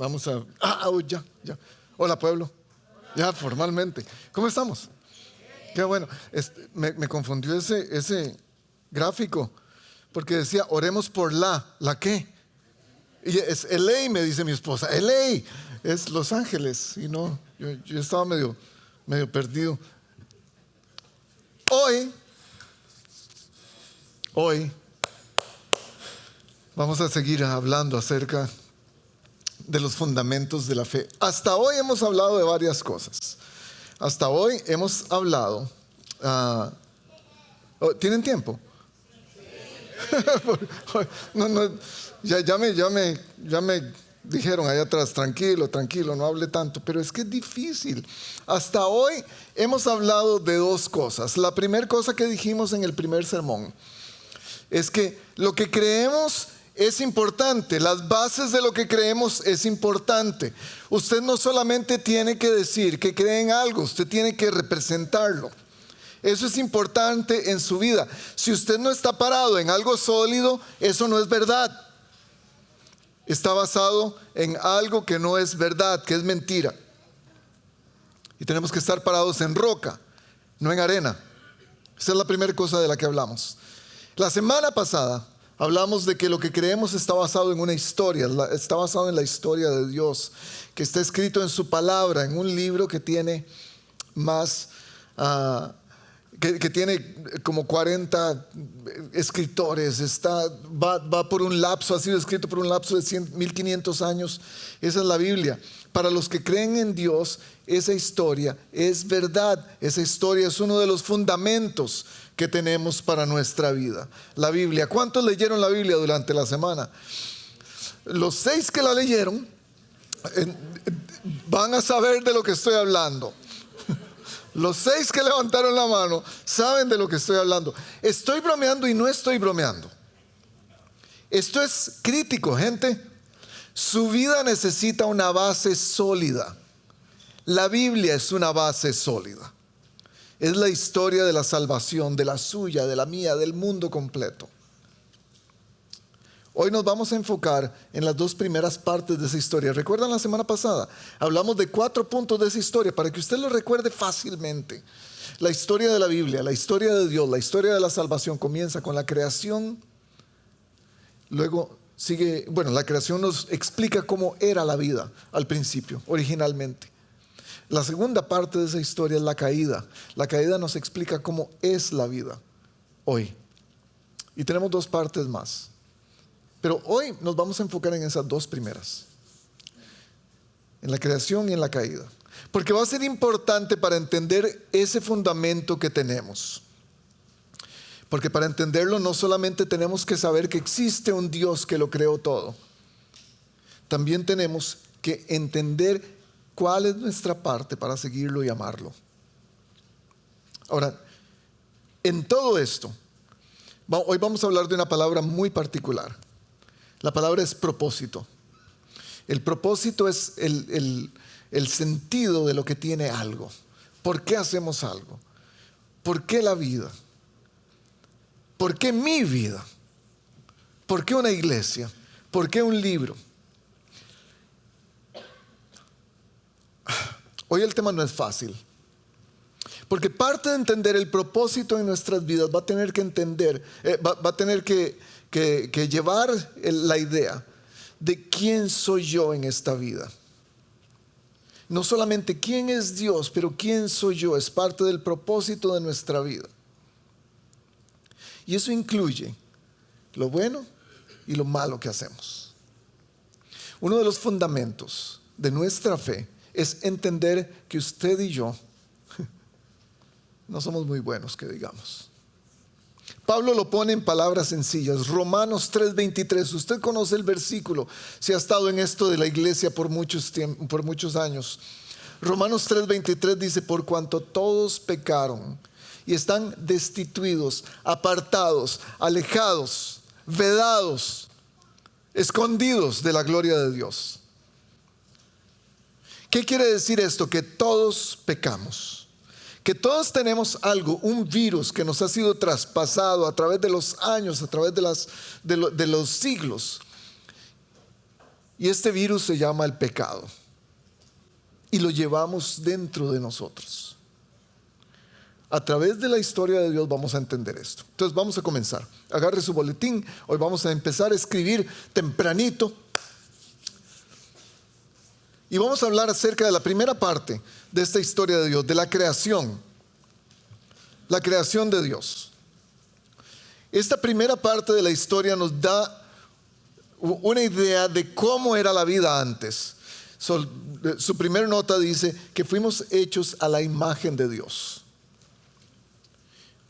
Vamos a... ya. Hola, pueblo. Ya, formalmente. ¿Cómo estamos? Qué bueno. Me confundió ese gráfico, porque decía, oremos por ¿la qué? Y es LA, me dice mi esposa. LA, es Los Ángeles. Y no, yo estaba medio perdido. Hoy vamos a seguir hablando acerca de los fundamentos de la fe. Hasta hoy hemos hablado de varias cosas. Hasta hoy hemos hablado... ¿tienen tiempo? No, ya me dijeron allá atrás, tranquilo, no hable tanto, pero es que es difícil. Hasta hoy hemos hablado de dos cosas. La primera cosa que dijimos en el primer sermón es que lo que creemos es importante, las bases de lo que creemos es importante. Usted no solamente tiene que decir que cree en algo, usted tiene que representarlo. Eso es importante en su vida. Si usted no está parado en algo sólido, eso no es verdad. Está basado en algo que no es verdad, que es mentira. Y tenemos que estar parados en roca, no en arena. Esa es la primera cosa de la que hablamos. La semana pasada hablamos de que lo que creemos está basado en una historia, está basado en la historia de Dios, que está escrito en su palabra, en un libro que tiene más... Que tiene como 40 escritores, va por un lapso, ha sido escrito por un lapso de 1500 años. Esa es la Biblia. Para los que creen en Dios, esa historia es verdad. Esa historia es uno de los fundamentos que tenemos para nuestra vida. La Biblia. ¿Cuántos leyeron la Biblia durante la semana? Los 6 que la leyeron van a saber de lo que estoy hablando. Los 6 que levantaron la mano saben de lo que estoy hablando. Estoy bromeando y no estoy bromeando. Esto es crítico, gente. Su vida necesita una base sólida. La Biblia es una base sólida. Es la historia de la salvación, de la suya, de la mía, del mundo completo. Hoy nos vamos a enfocar en las 2 primeras partes de esa historia. ¿Recuerdan la semana pasada? Hablamos de 4 puntos de esa historia para que usted lo recuerde fácilmente. La historia de la Biblia, la historia de Dios, la historia de la salvación comienza con la creación. Luego sigue, la creación nos explica cómo era la vida al principio, originalmente. La segunda parte de esa historia es la caída. La caída nos explica cómo es la vida hoy. Y tenemos 2 partes más. Pero hoy nos vamos a enfocar en esas 2 primeras, en la creación y en la caída, porque va a ser importante para entender ese fundamento que tenemos. Porque para entenderlo no solamente tenemos que saber que existe un Dios que lo creó todo, también tenemos que entender cuál es nuestra parte para seguirlo y amarlo. Ahora, en todo esto, hoy vamos a hablar de una palabra muy particular. La palabra es propósito. El propósito es el sentido de lo que tiene algo. ¿Por qué hacemos algo? ¿Por qué la vida? ¿Por qué mi vida? ¿Por qué una iglesia? ¿Por qué un libro? Hoy el tema no es fácil. Porque parte de entender el propósito en nuestras vidas va a tener que entender, va a tener que llevar la idea de quién soy yo en esta vida. No solamente quién es Dios, pero quién soy yo es parte del propósito de nuestra vida. Y eso incluye lo bueno y lo malo que hacemos. Uno de los fundamentos de nuestra fe es entender que usted y yo no somos muy buenos, que digamos. Pablo lo pone en palabras sencillas. Romanos 3:23. Usted conoce el versículo si ha estado en esto de la iglesia por muchos años. Romanos 3:23 dice: por cuanto todos pecaron y están destituidos, apartados, alejados, vedados, escondidos de la gloria de Dios. ¿Qué quiere decir esto? Que todos pecamos. Que todos tenemos algo, un virus que nos ha sido traspasado a través de los años, a través de los siglos. Y este virus se llama el pecado. Y lo llevamos dentro de nosotros. A través de la historia de Dios vamos a entender esto. Entonces vamos a comenzar. Agarre su boletín. Hoy vamos a empezar a escribir tempranito. Y vamos a hablar acerca de la primera parte de esta historia de Dios, de la creación. La creación de Dios. Esta primera parte de la historia nos da una idea de cómo era la vida antes. Su primera nota dice que fuimos hechos a la imagen de Dios.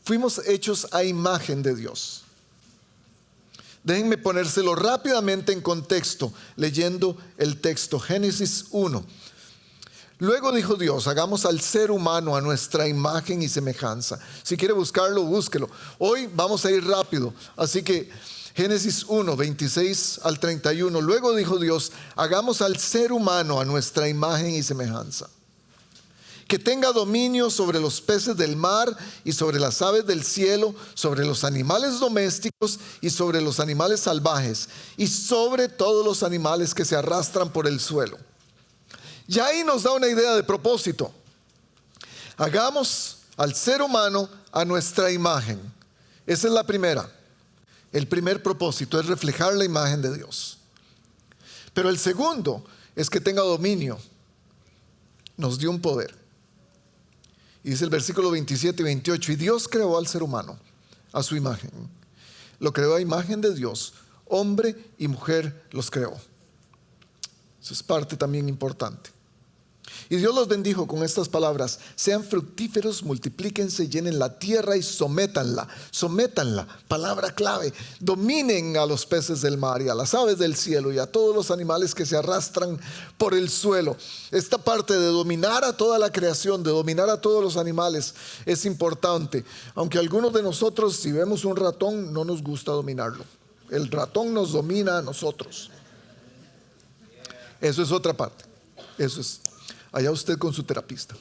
Fuimos hechos a imagen de Dios. Déjenme ponérselo rápidamente en contexto, leyendo el texto. Génesis 1. Luego dijo Dios: hagamos al ser humano a nuestra imagen y semejanza. Si quiere buscarlo, búsquelo. Hoy vamos a ir rápido, así que Génesis 1, 26 al 31. Luego dijo Dios: hagamos al ser humano a nuestra imagen y semejanza, que tenga dominio sobre los peces del mar y sobre las aves del cielo, sobre los animales domésticos y sobre los animales salvajes, y sobre todos los animales que se arrastran por el suelo. Y ahí nos da una idea de propósito. Hagamos al ser humano a nuestra imagen. Esa es la primera. El primer propósito es reflejar la imagen de Dios. Pero el segundo es que tenga dominio. Nos dio un poder. Y dice el versículo 27 y 28: y Dios creó al ser humano a su imagen. Lo creó a imagen de Dios. Hombre y mujer los creó. Eso es parte también importante. Y Dios los bendijo con estas palabras: sean fructíferos, multiplíquense, llenen la tierra y sométanla. Sométanla, palabra clave. Dominen a los peces del mar y a las aves del cielo y a todos los animales que se arrastran por el suelo. Esta parte de dominar a toda la creación, de dominar a todos los animales, es importante. Aunque algunos de nosotros, si vemos un ratón, no nos gusta dominarlo. El ratón nos domina a nosotros. Eso es otra parte. Eso es allá usted con su terapista.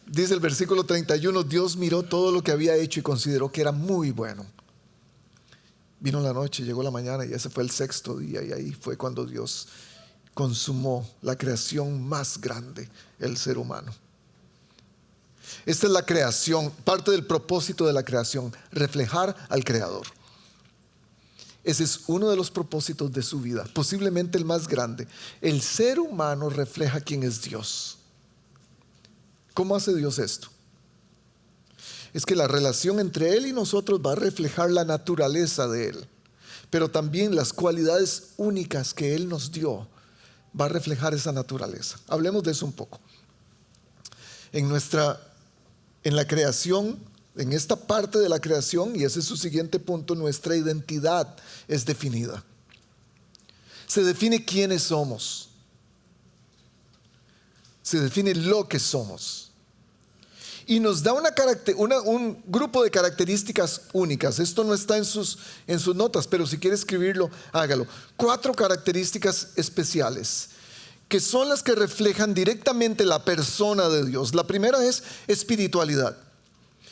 Dice el versículo 31: Dios miró todo lo que había hecho y consideró que era muy bueno. Vino la noche, llegó la mañana, y ese fue el sexto día, y ahí fue cuando Dios consumó la creación más grande, el ser humano. Esta es la creación, parte del propósito de la creación: reflejar al Creador. Ese es uno de los propósitos de su vida, posiblemente el más grande. El ser humano refleja quién es Dios. ¿Cómo hace Dios esto? Es que la relación entre Él y nosotros va a reflejar la naturaleza de Él, pero también las cualidades únicas que Él nos dio va a reflejar esa naturaleza. Hablemos de eso un poco. En la creación, en esta parte de la creación, y ese es su siguiente punto, nuestra identidad es definida. Se define quiénes somos. Se define lo que somos. Y nos da un grupo de características únicas. Esto no está en sus notas, pero si quiere escribirlo, hágalo. 4 características especiales, que son las que reflejan directamente la persona de Dios. La primera es espiritualidad.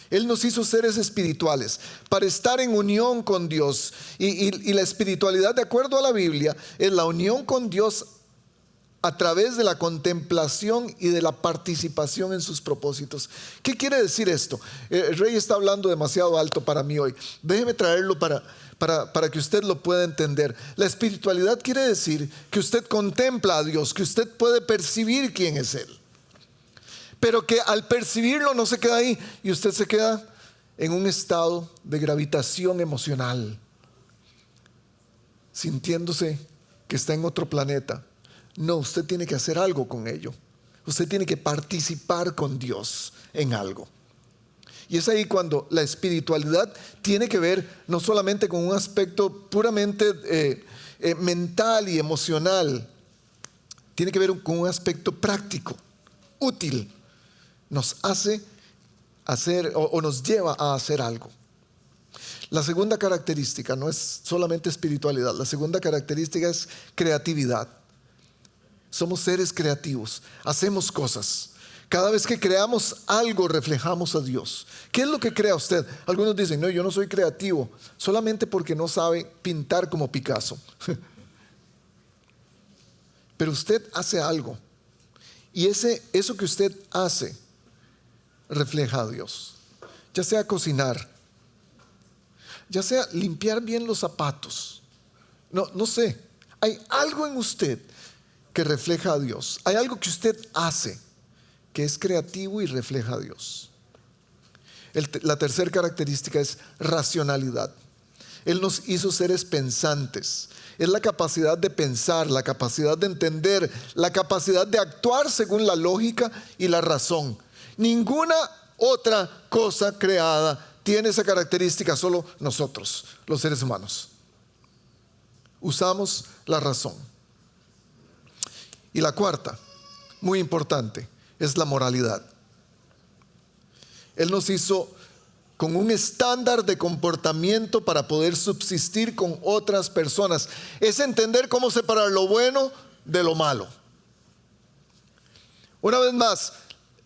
Él nos hizo seres espirituales para estar en unión con Dios. Y la espiritualidad, de acuerdo a la Biblia, es la unión con Dios a través de la contemplación y de la participación en sus propósitos. ¿Qué quiere decir esto? El rey está hablando demasiado alto para mí hoy. Déjeme traerlo para que usted lo pueda entender. La espiritualidad quiere decir que usted contempla a Dios, que usted puede percibir quién es Él. Pero que al percibirlo no se queda ahí, y usted se queda en un estado de gravitación emocional, sintiéndose que está en otro planeta. No, usted tiene que hacer algo con ello. Usted tiene que participar con Dios en algo. Y es ahí cuando la espiritualidad tiene que ver no solamente con un aspecto puramente mental y emocional, tiene que ver con un aspecto práctico, útil. Nos hace hacer o nos lleva a hacer algo. La segunda característica no es solamente espiritualidad. La segunda característica es creatividad. Somos seres creativos, hacemos cosas. Cada vez que creamos algo, reflejamos a Dios. ¿Qué es lo que crea usted? Algunos dicen: no, yo no soy creativo, solamente porque no sabe pintar como Picasso. pero usted hace algo. Y eso que usted hace refleja a Dios. Ya sea cocinar, ya sea limpiar bien los zapatos. No sé, hay algo en usted que refleja a Dios. Hay algo que usted hace que es creativo y refleja a Dios. La tercera característica es racionalidad. Él nos hizo seres pensantes. Es la capacidad de pensar, la capacidad de entender, la capacidad de actuar según la lógica y la razón. Ninguna otra cosa creada tiene esa característica, solo nosotros, los seres humanos. Usamos la razón. Y la cuarta, muy importante, es la moralidad. Él nos hizo con un estándar de comportamiento para poder subsistir con otras personas. Es entender cómo separar lo bueno de lo malo. Una vez más,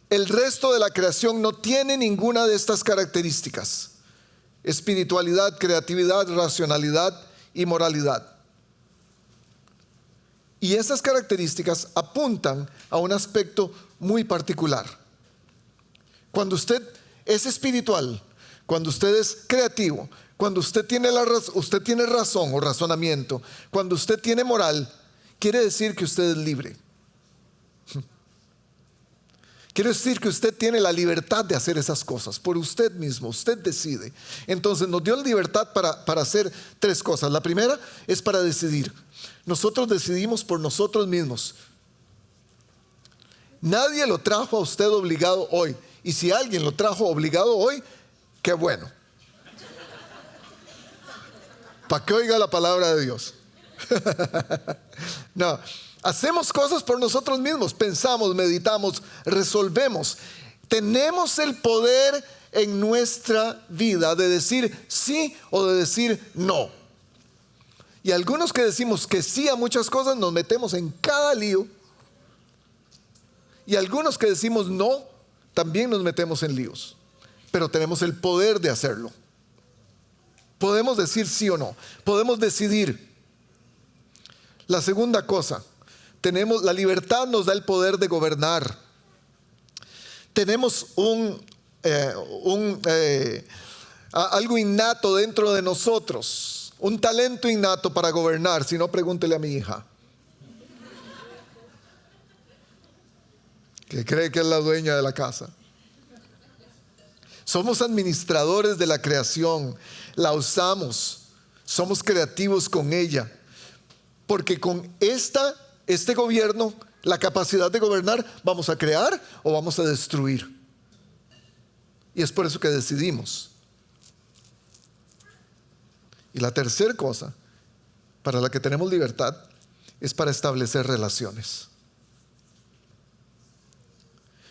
el resto de la creación no tiene ninguna de estas características: espiritualidad, creatividad, racionalidad y moralidad. Y esas características apuntan a un aspecto muy particular. Cuando usted es espiritual, cuando usted es creativo, cuando usted tiene razón o razonamiento, cuando usted tiene moral, quiere decir que usted es libre. Quiere decir que usted tiene la libertad de hacer esas cosas por usted mismo, usted decide. Entonces nos dio la libertad para hacer tres cosas. La primera es para decidir. Nosotros decidimos por nosotros mismos. Nadie lo trajo a usted obligado hoy. Y si alguien lo trajo obligado hoy, qué bueno. Para que oiga la palabra de Dios. No, hacemos cosas por nosotros mismos. Pensamos, meditamos, resolvemos. Tenemos el poder en nuestra vida de decir sí o de decir no. Y algunos que decimos que sí a muchas cosas nos metemos en cada lío. Y algunos que decimos no, también nos metemos en líos. Pero tenemos el poder de hacerlo. Podemos decir sí o no. Podemos decidir. La segunda cosa, la libertad nos da el poder de gobernar. Tenemos algo innato dentro de nosotros, un talento innato para gobernar. Si no, pregúntele a mi hija, que cree que es la dueña de la casa. Somos administradores de la creación, la usamos, somos creativos con ella, porque con este gobierno, la capacidad de gobernar, vamos a crear o vamos a destruir. Y es por eso que decidimos. Y la tercera cosa para la que tenemos libertad es para establecer relaciones.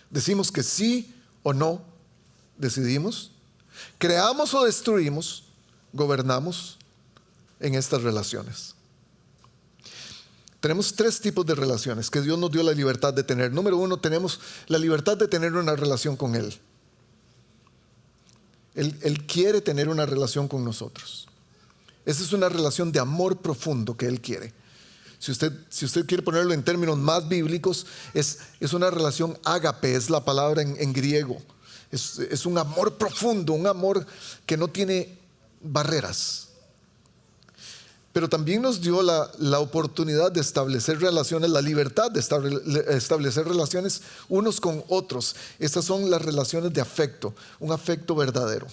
Decimos que sí o no, decidimos, creamos o destruimos, gobernamos en estas relaciones. Tenemos tres tipos de relaciones que Dios nos dio la libertad de tener. Número uno, tenemos la libertad de tener una relación con Él. Él quiere tener una relación con nosotros. Esa es una relación de amor profundo que Él quiere. Si usted quiere ponerlo en términos más bíblicos, es una relación ágape, es la palabra en griego. Es un amor profundo, un amor que no tiene barreras. Pero también nos dio la oportunidad de establecer relaciones, la libertad de establecer relaciones unos con otros. Estas son las relaciones de afecto, un afecto verdadero.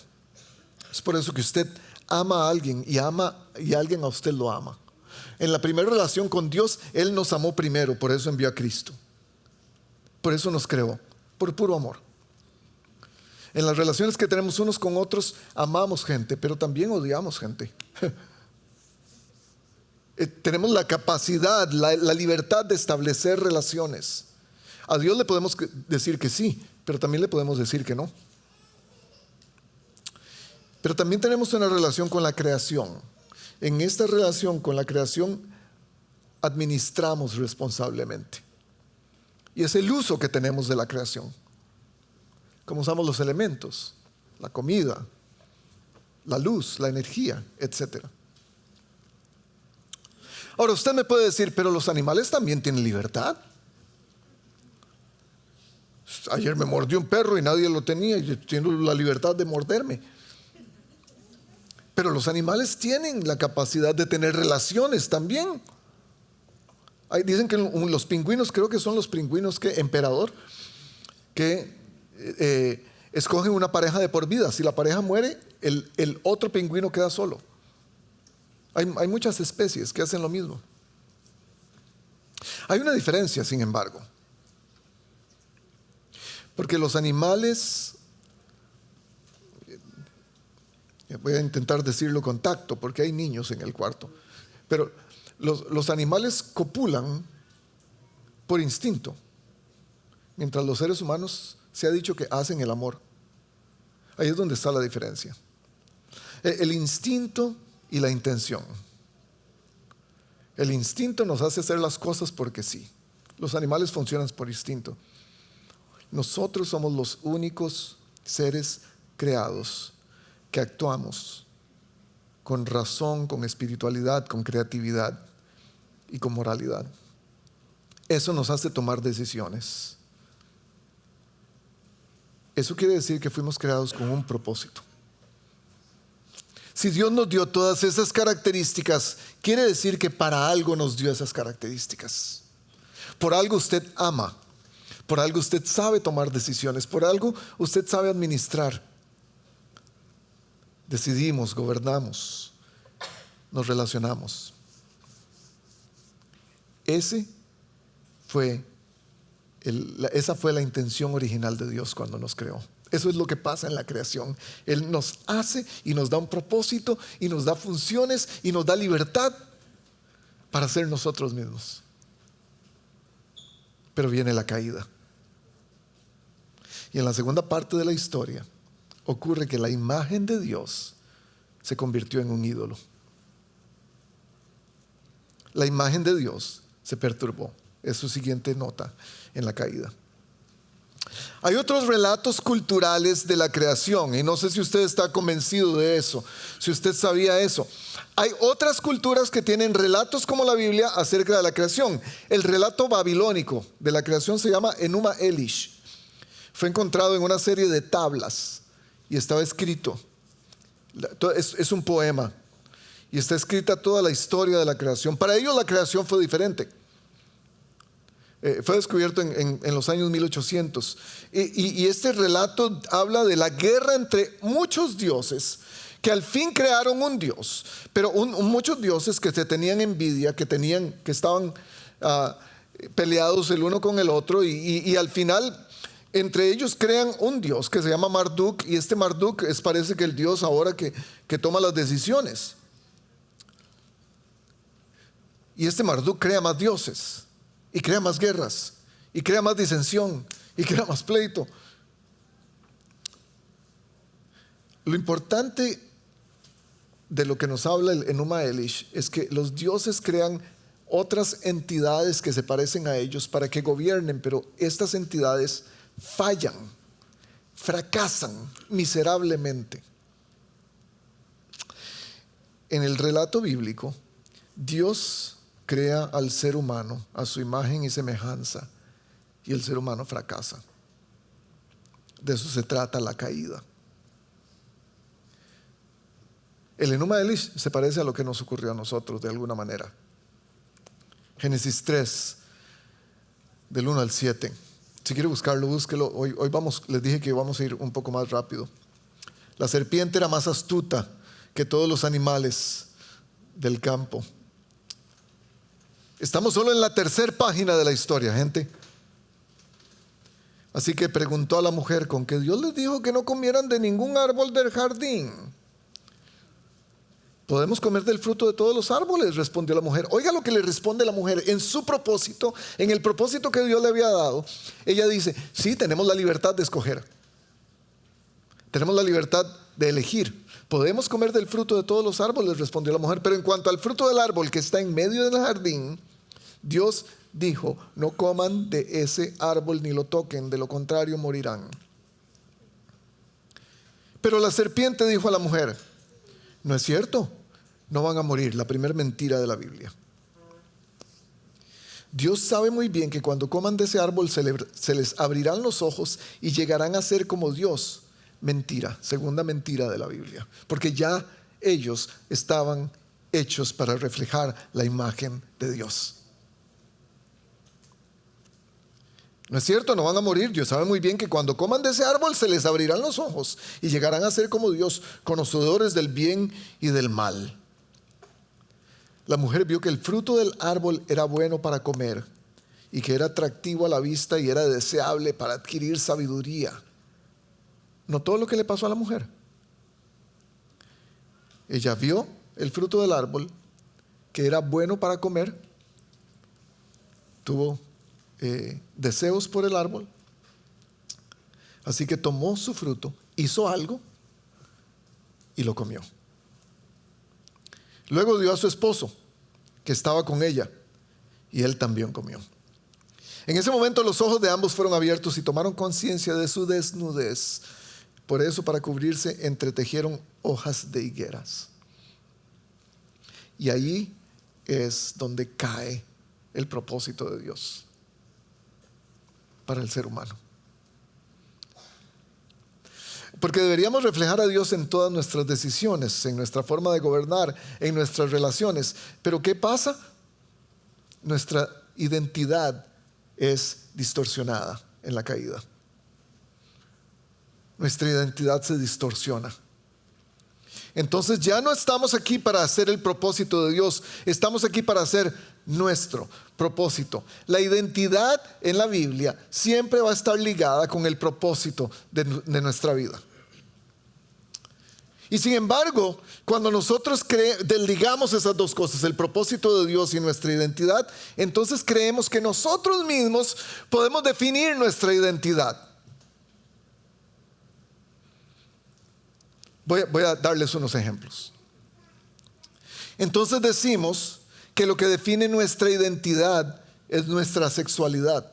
Es por eso que usted ama a alguien y alguien a usted lo ama. En la primera relación con Dios, Él nos amó primero, por eso envió a Cristo. Por eso nos creó, por puro amor. En las relaciones que tenemos unos con otros, amamos gente, pero también odiamos gente. Tenemos la capacidad, la libertad de establecer relaciones. A Dios le podemos decir que sí, pero también le podemos decir que no. Pero también tenemos una relación con la creación. En esta relación con la creación administramos responsablemente. Y es el uso que tenemos de la creación. Cómo usamos los elementos, la comida, la luz, la energía, etc. Ahora usted me puede decir, pero los animales también tienen libertad. Ayer me mordió un perro y nadie lo tenía y yo tengo la libertad de morderme. Pero los animales tienen la capacidad de tener relaciones también. Dicen que los pingüinos, creo que son los pingüinos emperador, que escogen una pareja de por vida. Si la pareja muere, el otro pingüino queda solo. Hay muchas especies que hacen lo mismo. Hay una diferencia, sin embargo, porque los animales, voy a intentar decirlo con tacto porque hay niños en el cuarto, pero los animales copulan por instinto, mientras los seres humanos se ha dicho que hacen el amor. Ahí es donde está la diferencia. El instinto y la intención. El instinto nos hace hacer las cosas porque sí. Los animales funcionan por instinto. Nosotros somos los únicos seres creados que actuamos con razón, con espiritualidad, con creatividad y con moralidad. Eso nos hace tomar decisiones. Eso quiere decir que fuimos creados con un propósito. Si Dios nos dio todas esas características, quiere decir que para algo nos dio esas características. Por algo usted ama, por algo usted sabe tomar decisiones, por algo usted sabe administrar. Decidimos, gobernamos, nos relacionamos. Esa fue la intención original de Dios cuando nos creó. Eso es lo que pasa en la creación. Él nos hace y nos da un propósito y nos da funciones y nos da libertad para ser nosotros mismos. Pero viene la caída. Y en la segunda parte de la historia ocurre que la imagen de Dios se convirtió en un ídolo. La imagen de Dios se perturbó. Es su siguiente nota en la caída. Hay otros relatos culturales de la creación y no sé si usted está convencido de eso, si usted sabía eso. Hay otras culturas que tienen relatos como la Biblia acerca de la creación. El relato babilónico de la creación se llama Enuma Elish. Fue encontrado en una serie de tablas y estaba escrito. Es un poema y está escrita toda la historia de la creación. Para ellos la creación fue diferente. Fue descubierto en los años 1800 y este relato habla de la guerra entre muchos dioses que al fin crearon un dios, pero muchos dioses que se tenían envidia, que estaban peleados el uno con el otro y al final entre ellos crean un dios que se llama Marduk y este Marduk parece que el dios ahora que toma las decisiones. Y este Marduk crea más dioses y crea más guerras y crea más disensión y crea más pleito. Lo importante de lo que nos habla el Enuma Elish es que los dioses crean otras entidades que se parecen a ellos para que gobiernen, pero estas entidades fallan, fracasan miserablemente. En el relato bíblico, Dios crea al ser humano a su imagen y semejanza y el ser humano fracasa. De eso se trata la caída. El Enuma Elish se parece a lo que nos ocurrió a nosotros de alguna manera. Génesis 3, del 1 al 7. Si quiere buscarlo, búsquelo. Hoy les dije que vamos a ir un poco más rápido. La serpiente era más astuta que todos los animales del campo. Estamos solo en la tercera página de la historia, gente. Así que preguntó a la mujer: ¿con qué Dios les dijo que no comieran de ningún árbol del jardín? ¿Podemos comer del fruto de todos los árboles?, respondió la mujer. Oiga lo que le responde la mujer en su propósito, en el propósito que Dios le había dado. Ella dice: sí, tenemos la libertad de escoger. Tenemos la libertad de elegir. Podemos comer del fruto de todos los árboles, respondió la mujer. Pero en cuanto al fruto del árbol que está en medio del jardín, Dios dijo: no coman de ese árbol ni lo toquen, de lo contrario morirán. Pero la serpiente dijo a la mujer: no es cierto, no van a morir. La primera mentira de la Biblia. Dios sabe muy bien que cuando coman de ese árbol se les abrirán los ojos y llegarán a ser como Dios. Mentira, segunda mentira de la Biblia. Porque ya ellos estaban hechos para reflejar la imagen de Dios. ¿No es cierto? No van a morir. Dios sabe muy bien que cuando coman de ese árbol se les abrirán los ojos y llegarán a ser como Dios, conocedores del bien y del mal. La mujer vio que el fruto del árbol era bueno para comer y que era atractivo a la vista y era deseable para adquirir sabiduría. ¿Notó lo que le pasó a la mujer? Ella vio el fruto del árbol que era bueno para comer, tuvo deseos por el árbol, así que tomó su fruto, hizo algo y lo comió. Luego dio a su esposo, que estaba con ella, y él también comió. En ese momento los ojos de ambos fueron abiertos y tomaron conciencia de su desnudez. Por eso, para cubrirse, entretejieron hojas de higueras. Y ahí es donde cae el propósito de Dios para el ser humano. Porque deberíamos reflejar a Dios en todas nuestras decisiones, en nuestra forma de gobernar, en nuestras relaciones. Pero ¿qué pasa? Nuestra identidad es distorsionada en la caída. Nuestra identidad se distorsiona. Entonces ya no estamos aquí para hacer el propósito de Dios, estamos aquí para hacer nuestro propósito. La identidad en la Biblia siempre va a estar ligada con el propósito de nuestra vida. Y sin embargo, cuando nosotros desligamos esas dos cosas, el propósito de Dios y nuestra identidad, entonces creemos que nosotros mismos podemos definir nuestra identidad. Voy a darles unos ejemplos. Entonces decimos que lo que define nuestra identidad es nuestra sexualidad.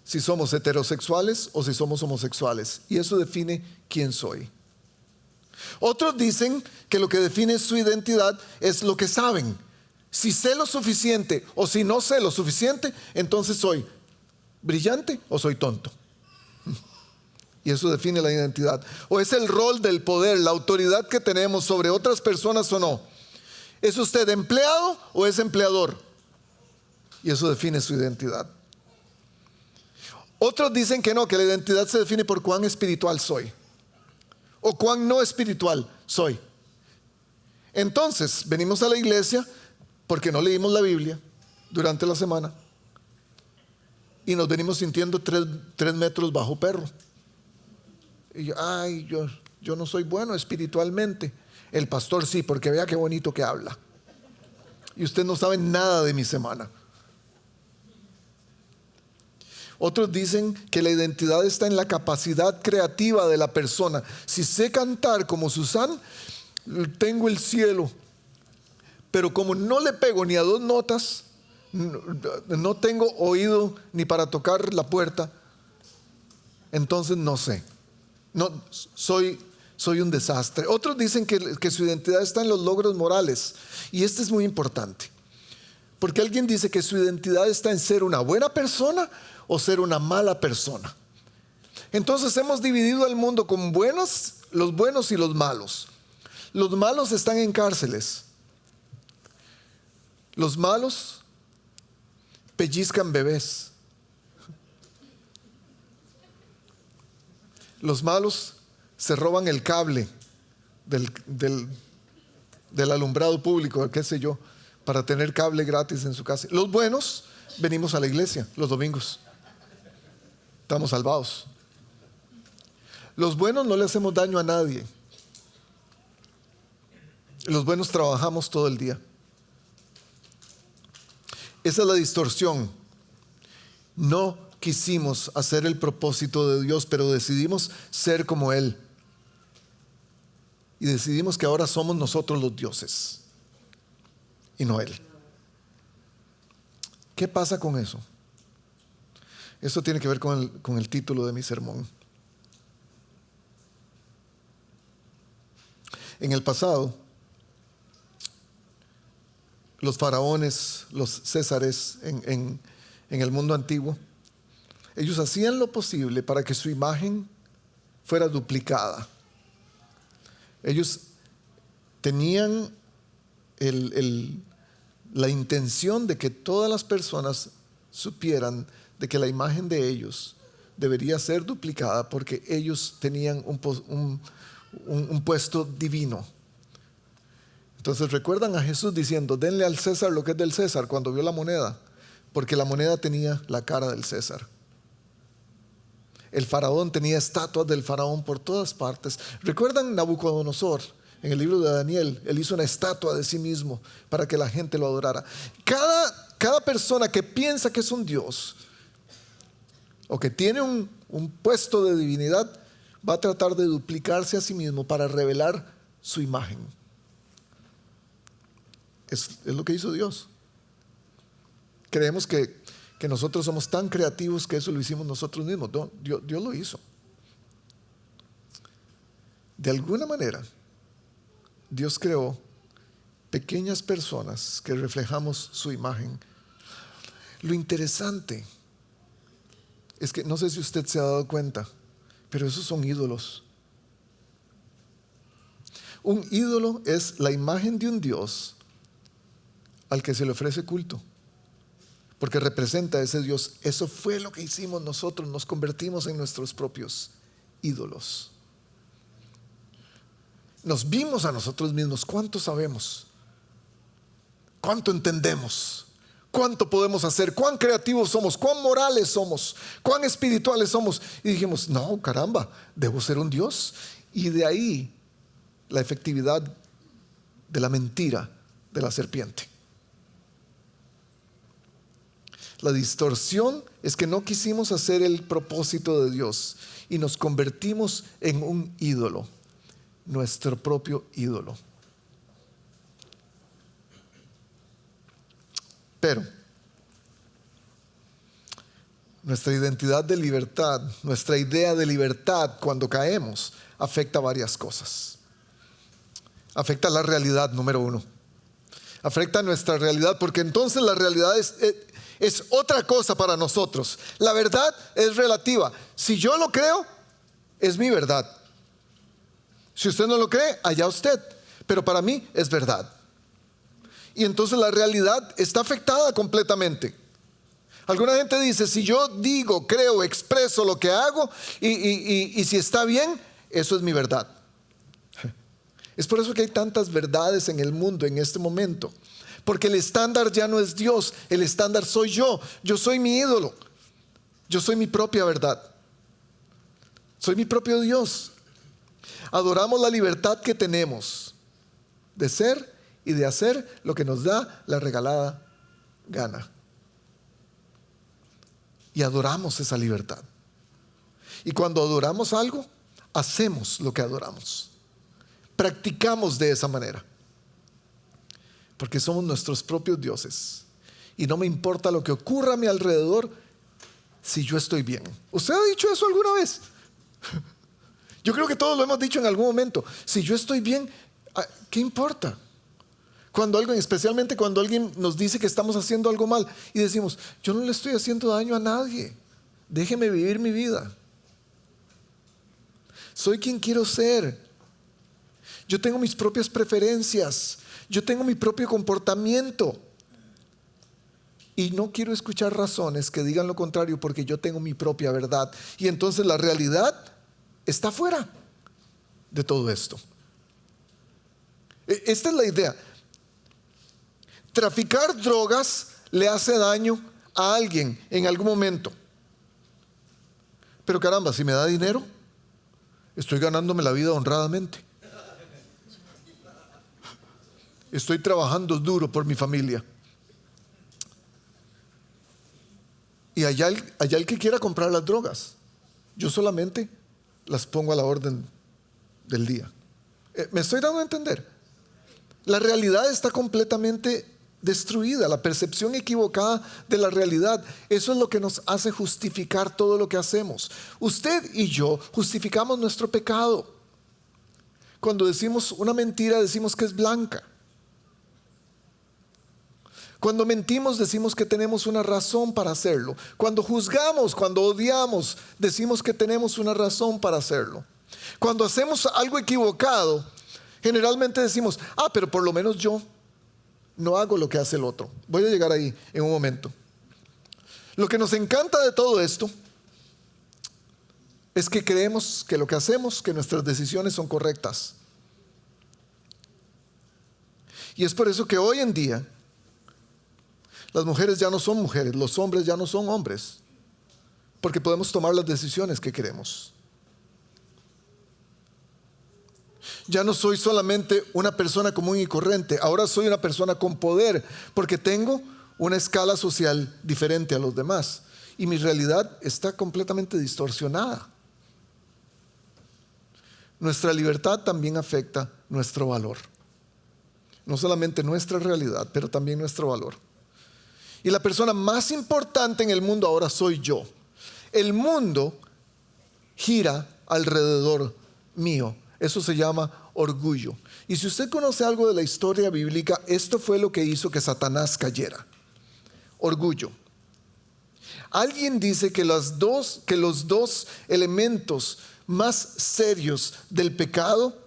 Si somos heterosexuales o si somos homosexuales. Y eso define quién soy. Otros dicen que lo que define su identidad es lo que saben. Si sé lo suficiente o si no sé lo suficiente, entonces soy brillante o soy tonto. Y eso define la identidad. O es el rol del poder, la autoridad que tenemos sobre otras personas o no. ¿Es usted empleado o es empleador? Y eso define su identidad. Otros dicen que no, que la identidad se define por cuán espiritual soy o cuán no espiritual soy. Entonces, venimos a la iglesia porque no leímos la Biblia durante la semana y nos venimos sintiendo 3 metros bajo perro. Y yo no soy bueno espiritualmente. El pastor sí, porque vea qué bonito que habla. Y usted no sabe nada de mi semana. Otros dicen que la identidad está en la capacidad creativa de la persona. Si sé cantar como Susán, tengo el cielo. Pero como no le pego ni a 2 notas, no tengo oído ni para tocar la puerta, entonces no sé. No, soy un desastre. Otros dicen que su identidad está en los logros morales. Y este es muy importante. Porque alguien dice que su identidad está en ser una buena persona o ser una mala persona. Entonces hemos dividido el mundo con los buenos y los malos. Los malos están en cárceles. Los malos pellizcan bebés. Los malos se roban el cable del alumbrado público, qué sé yo, para tener cable gratis en su casa. Los buenos venimos a la iglesia los domingos. Estamos salvados. Los buenos no le hacemos daño a nadie. Los buenos trabajamos todo el día. Esa es la distorsión. No quisimos hacer el propósito de Dios, pero decidimos ser como Él. Y decidimos que ahora somos nosotros los dioses y no Él. ¿Qué pasa con eso? Eso tiene que ver con el título de mi sermón. En el pasado, los faraones, los césares en el mundo antiguo, ellos hacían lo posible para que su imagen fuera duplicada. Ellos tenían la intención de que todas las personas supieran de que la imagen de ellos debería ser duplicada porque ellos tenían un puesto divino. Entonces recuerdan a Jesús diciendo: denle al César lo que es del César, cuando vio la moneda, porque la moneda tenía la cara del César. El faraón tenía estatuas del faraón por todas partes. ¿Recuerdan Nabucodonosor? En el libro de Daniel, él hizo una estatua de sí mismo para que la gente lo adorara. Cada persona que piensa que es un Dios o que tiene un puesto de divinidad va a tratar de duplicarse a sí mismo para revelar su imagen. Es lo que hizo Dios. Creemos que nosotros somos tan creativos que eso lo hicimos nosotros mismos. No, Dios lo hizo. De alguna manera, Dios creó pequeñas personas que reflejamos su imagen. Lo interesante es que, no sé si usted se ha dado cuenta, pero esos son ídolos. Un ídolo es la imagen de un Dios al que se le ofrece culto, porque representa a ese Dios. Eso fue lo que hicimos nosotros, nos convertimos en nuestros propios ídolos. Nos vimos a nosotros mismos. ¿Cuánto sabemos? ¿Cuánto entendemos? ¿Cuánto podemos hacer? ¿Cuán creativos somos? ¿Cuán morales somos? ¿Cuán espirituales somos? Y dijimos: no, caramba, debo ser un Dios. Y de ahí la efectividad de la mentira de la serpiente. La distorsión es que no quisimos hacer el propósito de Dios y nos convertimos en un ídolo, nuestro propio ídolo. Pero nuestra identidad de libertad, nuestra idea de libertad cuando caemos, afecta varias cosas. Afecta la realidad, número uno. Afecta nuestra realidad, porque entonces la realidad es otra cosa para nosotros. La verdad es relativa. Si yo lo creo, es mi verdad. Si usted no lo cree, allá usted. Pero para mí es verdad. Y entonces la realidad está afectada completamente. Alguna gente dice: si yo digo, creo, expreso lo que hago y si está bien, eso es mi verdad. Es por eso que hay tantas verdades en el mundo en este momento. Porque el estándar ya no es Dios, el estándar soy yo. Yo soy mi ídolo. Yo soy mi propia verdad. Soy mi propio Dios. Adoramos la libertad que tenemos de ser y de hacer lo que nos da la regalada gana. Y adoramos esa libertad. Y cuando adoramos algo, hacemos lo que adoramos. Practicamos de esa manera. Porque somos nuestros propios dioses. Y no me importa lo que ocurra a mi alrededor si yo estoy bien. ¿Usted ha dicho eso alguna vez? Yo creo que todos lo hemos dicho en algún momento. Si yo estoy bien, ¿qué importa? Especialmente cuando alguien nos dice que estamos haciendo algo mal y decimos: yo no le estoy haciendo daño a nadie. Déjeme vivir mi vida. Soy quien quiero ser. Yo tengo mis propias preferencias. Yo tengo mi propio comportamiento. Y no quiero escuchar razones que digan lo contrario, porque yo tengo mi propia verdad. Y entonces la realidad está fuera de todo esto. Esta es la idea. Traficar drogas le hace daño a alguien en algún momento. Pero caramba, si me da dinero, estoy ganándome la vida honradamente. Estoy trabajando duro por mi familia. Y allá el que quiera comprar las drogas, yo solamente las pongo a la orden del día. ¿Me estoy dando a entender? La realidad está completamente destruida, la percepción equivocada de la realidad. Eso es lo que nos hace justificar todo lo que hacemos. Usted y yo justificamos nuestro pecado. Cuando decimos una mentira, decimos que es blanca. Cuando mentimos decimos que tenemos una razón para hacerlo. Cuando juzgamos, cuando odiamos, decimos que tenemos una razón para hacerlo. Cuando hacemos algo equivocado, generalmente decimos, pero por lo menos yo no hago lo que hace el otro. Voy a llegar ahí en un momento. Lo que nos encanta de todo esto es que creemos que lo que hacemos, que nuestras decisiones son correctas. Y es por eso que hoy en día las mujeres ya no son mujeres, los hombres ya no son hombres, porque podemos tomar las decisiones que queremos. Ya no soy solamente una persona común y corriente, ahora soy una persona con poder, porque tengo una escala social diferente a los demás y mi realidad está completamente distorsionada. Nuestra libertad también afecta nuestro valor. No solamente nuestra realidad, pero también nuestro valor. Y la persona más importante en el mundo ahora soy yo. El mundo gira alrededor mío. Eso se llama orgullo. Y si usted conoce algo de la historia bíblica, esto fue lo que hizo que Satanás cayera. Orgullo. Alguien dice que los dos elementos más serios del pecado,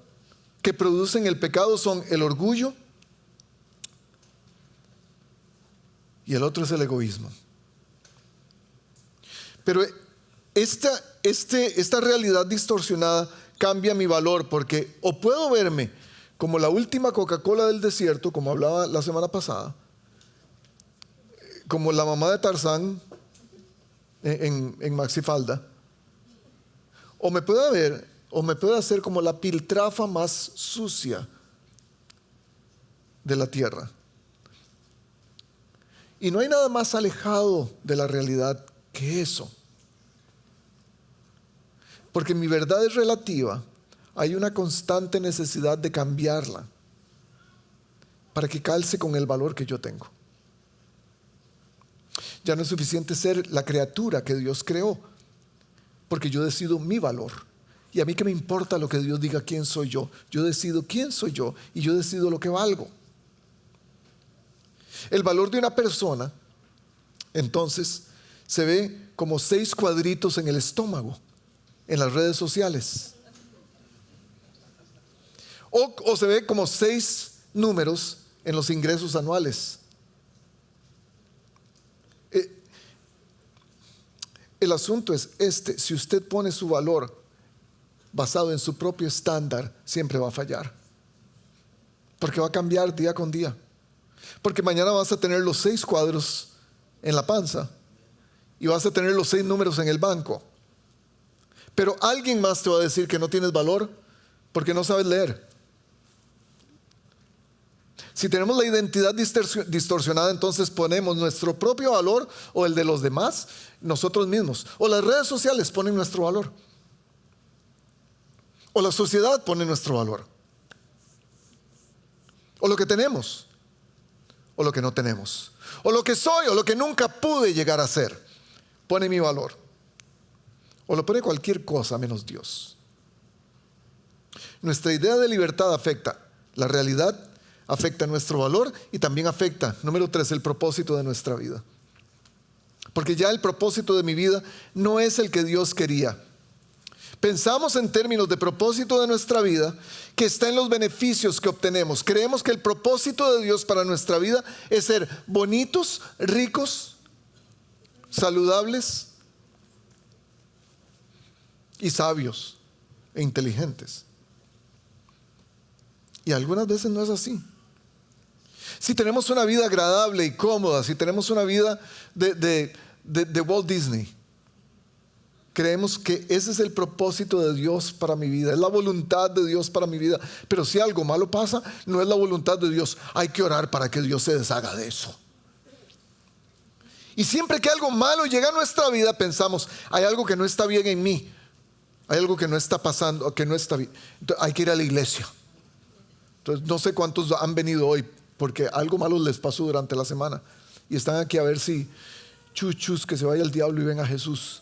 que producen el pecado, son el orgullo y el otro es el egoísmo. Pero esta realidad distorsionada cambia mi valor, porque o puedo verme como la última Coca-Cola del desierto, como hablaba la semana pasada, como la mamá de Tarzán en Maxifalda, o me puedo hacer como la piltrafa más sucia de la tierra. Y no hay nada más alejado de la realidad que eso. Porque mi verdad es relativa, hay una constante necesidad de cambiarla para que calce con el valor que yo tengo. Ya no es suficiente ser la criatura que Dios creó, porque yo decido mi valor. Y a mí qué me importa lo que Dios diga quién soy yo. Yo decido quién soy yo y yo decido lo que valgo. El valor de una persona, entonces, se ve como 6 cuadritos en el estómago, en las redes sociales. O se ve como 6 números en los ingresos anuales. El asunto es si usted pone su valor basado en su propio estándar, siempre va a fallar. Porque va a cambiar día con día. Porque mañana vas a tener los 6 cuadros en la panza y vas a tener los 6 números en el banco. Pero alguien más te va a decir que no tienes valor porque no sabes leer. Si tenemos la identidad distorsionada, entonces ponemos nuestro propio valor o el de los demás, nosotros mismos. O las redes sociales ponen nuestro valor. O la sociedad pone nuestro valor. O lo que tenemos. O lo que no tenemos. O lo que soy o lo que nunca pude llegar a ser. Pone mi valor. O lo pone cualquier cosa menos Dios. Nuestra idea de libertad afecta la realidad, afecta nuestro valor y también afecta, número 3, el propósito de nuestra vida. Porque ya el propósito de mi vida no es el que Dios quería. Pensamos en términos de propósito de nuestra vida que está en los beneficios que obtenemos. Creemos que el propósito de Dios para nuestra vida es ser bonitos, ricos, saludables y sabios e inteligentes. Y algunas veces no es así. Si tenemos una vida agradable y cómoda, si tenemos una vida de Walt Disney, creemos que ese es el propósito de Dios para mi vida, es la voluntad de Dios para mi vida. Pero si algo malo pasa, no es la voluntad de Dios. Hay que orar para que Dios se deshaga de eso. Y siempre que algo malo llega a nuestra vida, pensamos, hay algo que no está bien en mí, hay algo que no está pasando, que no está bien. Entonces, hay que ir a la iglesia. Entonces, no sé cuántos han venido hoy porque algo malo les pasó durante la semana y están aquí a ver si chuchus, que se vaya el diablo y ven a Jesús.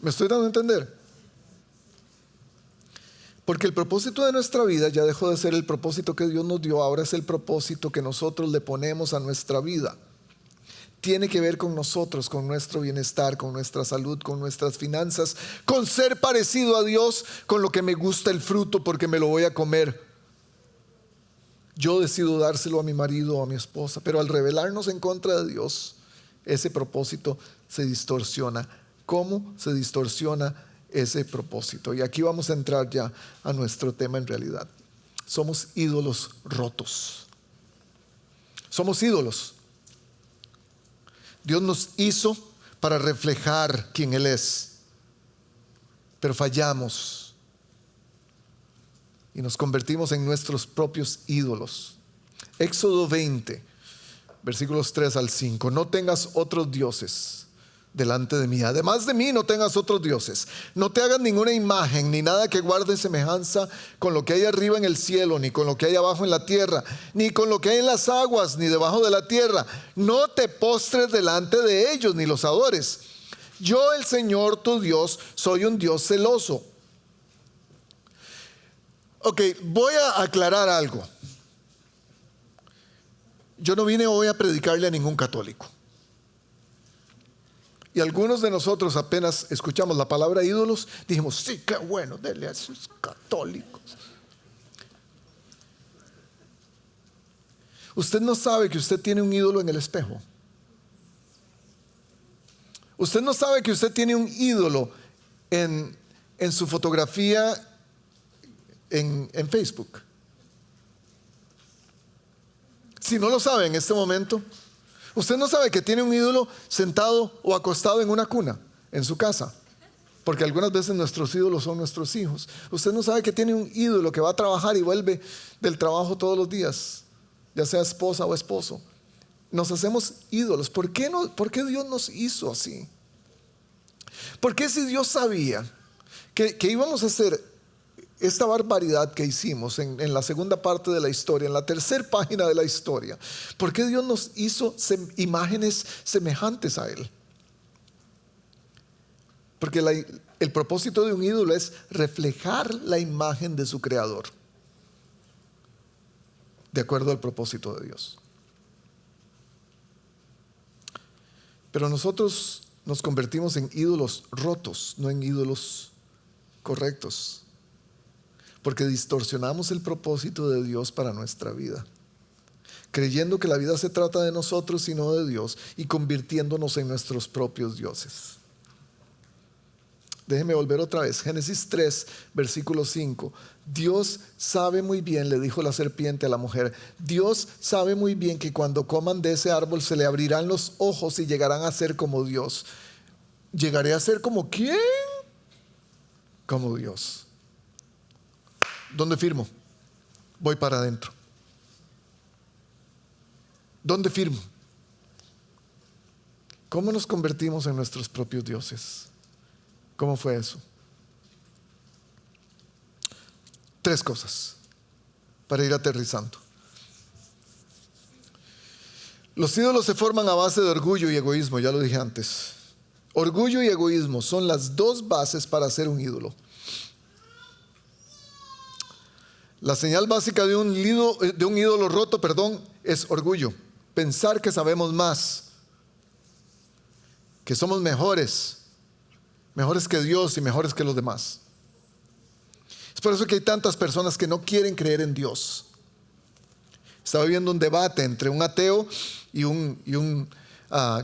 ¿Me estoy dando a entender? Porque el propósito de nuestra vida ya dejó de ser el propósito que Dios nos dio, ahora es el propósito que nosotros le ponemos a nuestra vida. Tiene que ver con nosotros, con nuestro bienestar, con nuestra salud, con nuestras finanzas, con ser parecido a Dios, con lo que me gusta el fruto porque me lo voy a comer. Yo decido dárselo a mi marido o a mi esposa, pero al rebelarnos en contra de Dios, ese propósito se distorsiona. ¿Cómo se distorsiona ese propósito? Y aquí vamos a entrar ya a nuestro tema en realidad. Somos ídolos rotos. Somos ídolos. Dios nos hizo para reflejar quién Él es, pero fallamos y nos convertimos en nuestros propios ídolos. Éxodo 20, versículos 3 al 5. No tengas otros dioses delante de mí. Además de mí no tengas otros dioses. No te hagas ninguna imagen ni nada que guarde semejanza con lo que hay arriba en el cielo, ni con lo que hay abajo en la tierra, ni con lo que hay en las aguas, ni debajo de la tierra. No te postres delante de ellos, ni los adores. Yo, el Señor tu Dios, soy un Dios celoso. Ok, voy a aclarar algo. Yo no vine hoy a predicarle a ningún católico. Y algunos de nosotros apenas escuchamos la palabra ídolos, dijimos, sí, qué bueno, denle a esos católicos. Usted no sabe que usted tiene un ídolo en el espejo. Usted no sabe que usted tiene un ídolo en su fotografía en Facebook. Si no lo sabe en este momento, usted no sabe que tiene un ídolo sentado o acostado en una cuna en su casa, porque algunas veces nuestros ídolos son nuestros hijos. Usted no sabe que tiene un ídolo que va a trabajar y vuelve del trabajo todos los días, ya sea esposa o esposo. Nos hacemos ídolos. ¿Por qué Dios nos hizo así? ¿Por qué si Dios sabía que íbamos a hacer esta barbaridad que hicimos en la segunda parte de la historia, en la tercera página de la historia? ¿Por qué Dios nos hizo imágenes semejantes a Él? Porque el propósito de un ídolo es reflejar la imagen de su creador, de acuerdo al propósito de Dios. Pero nosotros nos convertimos en ídolos rotos, no en ídolos correctos, porque distorsionamos el propósito de Dios para nuestra vida, creyendo que la vida se trata de nosotros y no de Dios, y convirtiéndonos en nuestros propios dioses. Déjeme volver otra vez. Génesis 3, versículo 5. Dios sabe muy bien, le dijo la serpiente a la mujer, Dios sabe muy bien que cuando coman de ese árbol se le abrirán los ojos y llegarán a ser como Dios. ¿Llegaré a ser como quién? Como Dios. ¿Dónde firmo? Voy para adentro. ¿Dónde firmo? ¿Cómo nos convertimos en nuestros propios dioses? ¿Cómo fue eso? 3 cosas para ir aterrizando. Los ídolos se forman a base de orgullo y egoísmo, ya lo dije antes. Orgullo y egoísmo son las 2 bases para ser un ídolo. La señal básica de un ídolo roto, es orgullo. Pensar que sabemos más, que somos mejores que Dios y mejores que los demás. Es por eso que hay tantas personas que no quieren creer en Dios. Estaba viendo un debate entre un ateo y un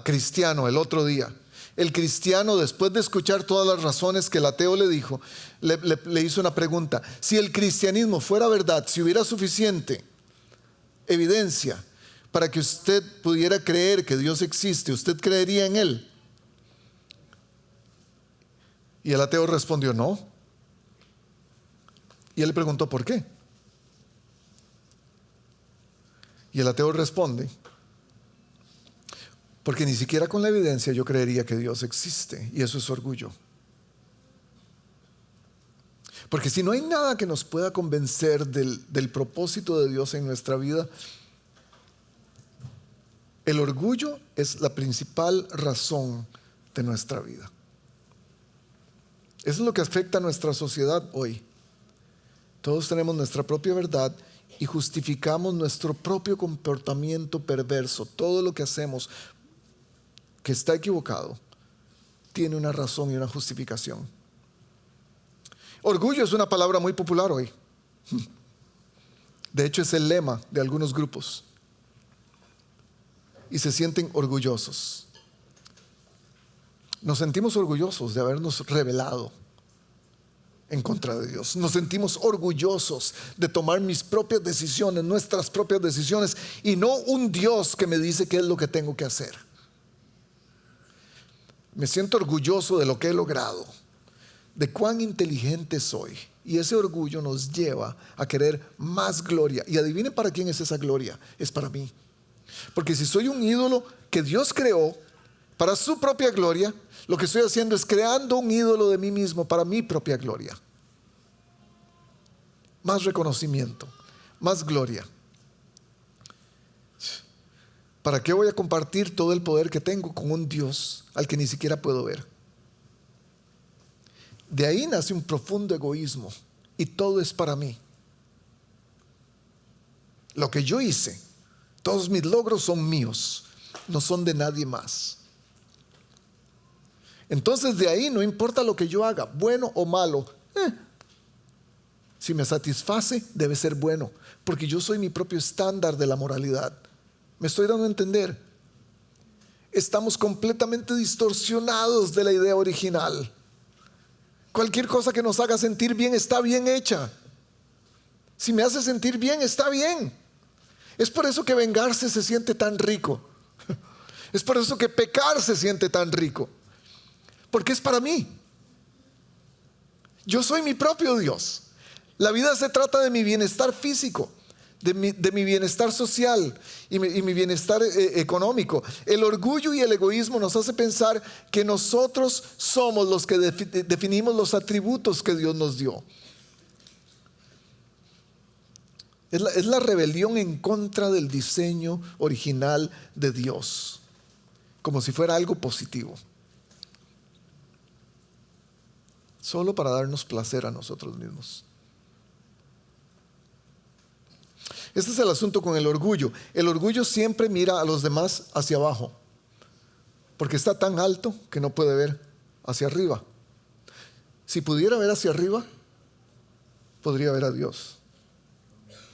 cristiano el otro día. El cristiano, después de escuchar todas las razones que el ateo le dijo, le hizo una pregunta. Si el cristianismo fuera verdad, si hubiera suficiente evidencia para que usted pudiera creer que Dios existe, ¿usted creería en Él? Y el ateo respondió no. Y él le preguntó ¿por qué? Y el ateo responde: porque ni siquiera con la evidencia yo creería que Dios existe. Y eso es orgullo. Porque si no hay nada que nos pueda convencer del propósito de Dios en nuestra vida, el orgullo es la principal razón de nuestra vida. Eso es lo que afecta a nuestra sociedad hoy. Todos tenemos nuestra propia verdad y justificamos nuestro propio comportamiento perverso. Todo lo que hacemos que está equivocado tiene una razón y una justificación. Orgullo es una palabra muy popular hoy. De hecho, es el lema de algunos grupos. Y se sienten orgullosos. Nos sentimos orgullosos de habernos rebelado en contra de Dios. Nos sentimos orgullosos de tomar mis propias decisiones, nuestras propias decisiones, y no un Dios que me dice qué es lo que tengo que hacer. Me siento orgulloso de lo que he logrado, de cuán inteligente soy. Y ese orgullo nos lleva a querer más gloria. Y adivinen para quién es esa gloria. Es para mí. Porque si soy un ídolo que Dios creó para su propia gloria, lo que estoy haciendo es creando un ídolo de mí mismo para mi propia gloria. Más reconocimiento, más gloria. ¿Para qué voy a compartir todo el poder que tengo con un Dios al que ni siquiera puedo ver? De ahí nace un profundo egoísmo y todo es para mí. Lo que yo hice, todos mis logros son míos, no son de nadie más. Entonces de ahí no importa lo que yo haga, bueno o malo, si me satisface debe ser bueno, porque yo soy mi propio estándar de la moralidad. ¿Me estoy dando a entender? Estamos completamente distorsionados de la idea original. Cualquier cosa que nos haga sentir bien está bien hecha. Si me hace sentir bien, está bien. Es por eso que vengarse se siente tan rico. Es por eso que pecar se siente tan rico. Porque es para mí. Yo soy mi propio Dios. La vida se trata de mi bienestar físico, de mi bienestar social y mi bienestar económico. El orgullo y el egoísmo nos hace pensar que nosotros somos los que definimos los atributos que Dios nos dio. Es la rebelión en contra del diseño original de Dios, como si fuera algo positivo, solo para darnos placer a nosotros mismos. Este es el asunto con el orgullo. El orgullo siempre mira a los demás hacia abajo, porque está tan alto que no puede ver hacia arriba. Si pudiera ver hacia arriba, podría ver a Dios,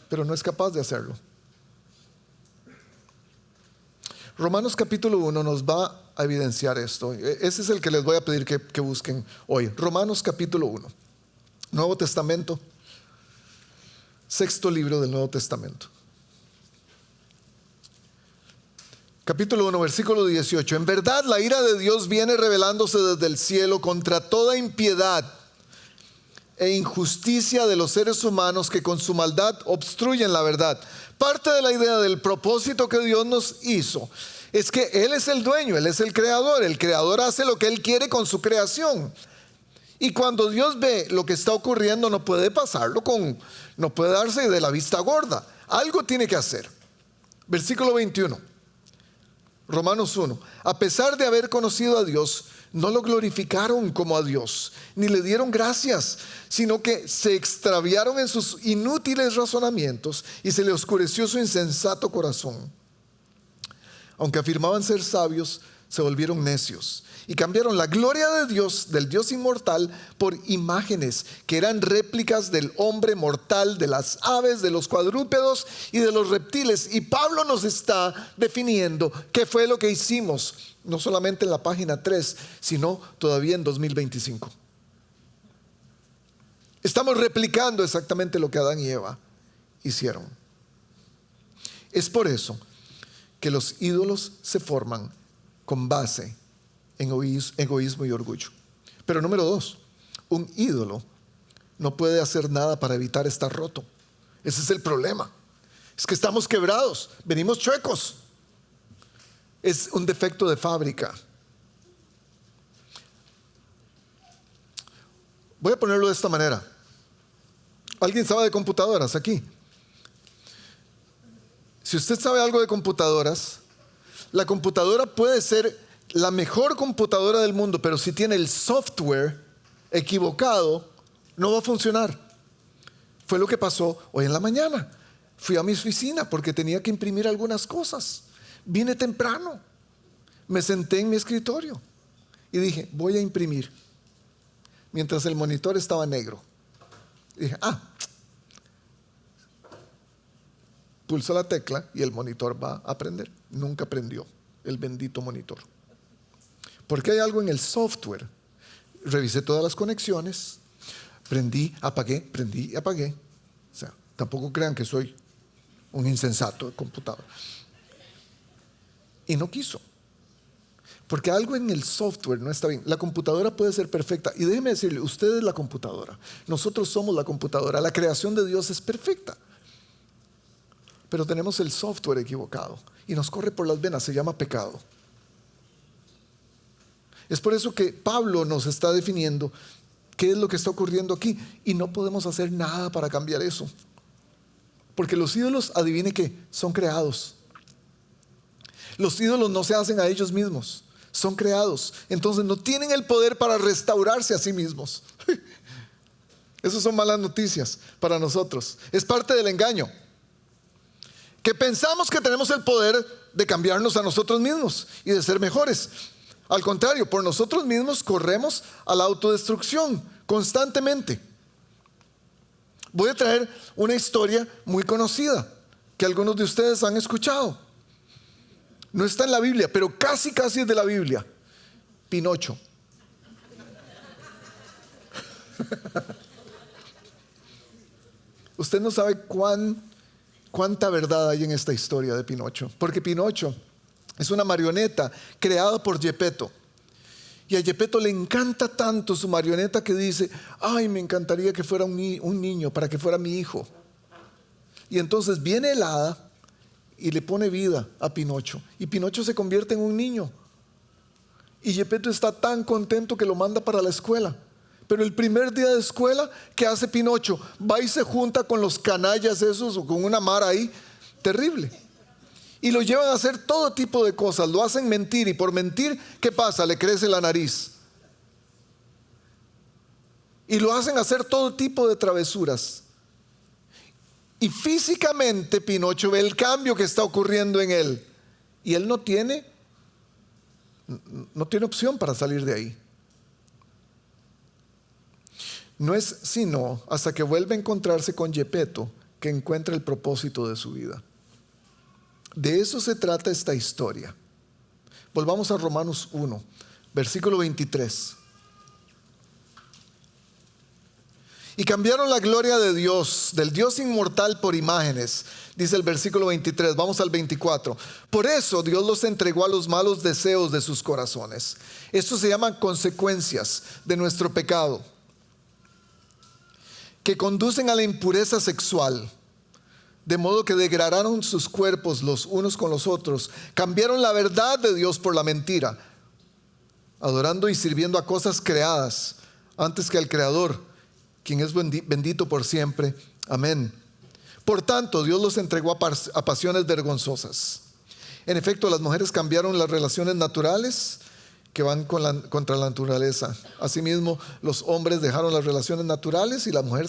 pero no es capaz de hacerlo. Romanos capítulo 1 nos va a evidenciar esto. Ese es el que les voy a pedir que busquen hoy. Romanos capítulo 1, Nuevo Testamento, sexto libro del Nuevo Testamento. Capítulo 1, versículo 18. En verdad, la ira de Dios viene revelándose desde el cielo contra toda impiedad e injusticia de los seres humanos que con su maldad obstruyen la verdad. Parte de la idea del propósito que Dios nos hizo es que Él es el dueño, Él es el creador. El creador hace lo que Él quiere con su creación. Y cuando Dios ve lo que está ocurriendo, no puede no puede darse de la vista gorda. Algo tiene que hacer. Versículo 21, Romanos 1. A pesar de haber conocido a Dios, no lo glorificaron como a Dios, ni le dieron gracias, sino que se extraviaron en sus inútiles razonamientos y se le oscureció su insensato corazón. Aunque afirmaban ser sabios, se volvieron necios y cambiaron la gloria de Dios, del Dios inmortal, por imágenes que eran réplicas del hombre mortal, de las aves, de los cuadrúpedos y de los reptiles. Y Pablo nos está definiendo qué fue lo que hicimos, no solamente en la página 3, sino todavía en 2025. Estamos replicando exactamente lo que Adán y Eva hicieron. Es por eso que los ídolos se forman con base en egoísmo y orgullo. Pero número 2, un ídolo no puede hacer nada para evitar estar roto. Ese es el problema. Es que estamos quebrados, venimos chuecos. Es un defecto de fábrica. Voy a ponerlo de esta manera. ¿Alguien sabe de computadoras aquí? Si usted sabe algo de computadoras, la computadora puede ser la mejor computadora del mundo, pero si tiene el software equivocado, no va a funcionar. Fue lo que pasó hoy en la mañana. Fui a mi oficina porque tenía que imprimir algunas cosas. Vine temprano. Me senté en mi escritorio y dije, voy a imprimir. Mientras el monitor estaba negro. Dije, pulso la tecla y el monitor va a prender. Nunca prendió el bendito monitor. Porque hay algo en el software. Revisé todas las conexiones. Prendí, apagué. O sea, tampoco crean que soy un insensato de computadora. Y no quiso. Porque algo en el software no está bien. La computadora puede ser perfecta. Y déjeme decirle, usted es la computadora. Nosotros somos la computadora. La creación de Dios es perfecta. Pero tenemos el software equivocado. Y nos corre por las venas. Se llama pecado. Es por eso que Pablo nos está definiendo qué es lo que está ocurriendo aquí. Y no podemos hacer nada para cambiar eso. Porque los ídolos, adivine qué, son creados. Los ídolos no se hacen a ellos mismos. Son creados. Entonces no tienen el poder para restaurarse a sí mismos. Esas son malas noticias para nosotros. Es parte del engaño. Que pensamos que tenemos el poder de cambiarnos a nosotros mismos y de ser mejores. Al contrario, por nosotros mismos corremos a la autodestrucción constantemente. Voy a traer una historia muy conocida que algunos de ustedes han escuchado. No está en la Biblia, pero casi es de la Biblia. Pinocho. Usted no sabe cuánta verdad hay en esta historia de Pinocho. Porque Pinocho es una marioneta creada por Geppetto. Y a Geppetto le encanta tanto su marioneta que dice, ay, me encantaría que fuera un niño para que fuera mi hijo. Y entonces viene el hada y le pone vida a Pinocho. Y Pinocho se convierte en un niño. Y Geppetto está tan contento que lo manda para la escuela. Pero el primer día de escuela, ¿qué hace Pinocho? Va y se junta con los canallas esos o con una mara ahí, terrible. Y lo llevan a hacer todo tipo de cosas. Lo hacen mentir y por mentir, ¿qué pasa? Le crece la nariz. Y lo hacen hacer todo tipo de travesuras. Y físicamente Pinocho ve el cambio que está ocurriendo en él. Y él no tiene opción para salir de ahí. No es sino hasta que vuelve a encontrarse con Geppetto que encuentra el propósito de su vida. De eso se trata esta historia. Volvamos a Romanos 1, versículo 23. Y cambiaron la gloria de Dios, del Dios inmortal, por imágenes, dice el versículo 23. Vamos al 24. Por eso Dios los entregó a los malos deseos de sus corazones. Esto se llama consecuencias de nuestro pecado, que conducen a la impureza sexual. De modo que degradaron sus cuerpos los unos con los otros. Cambiaron la verdad de Dios por la mentira, adorando y sirviendo a cosas creadas antes que al Creador, quien es bendito por siempre. Amén. Por tanto, Dios los entregó a pasiones vergonzosas. En efecto, las mujeres cambiaron las relaciones naturales que van contra la naturaleza. Asimismo, los hombres dejaron las relaciones naturales y la mujer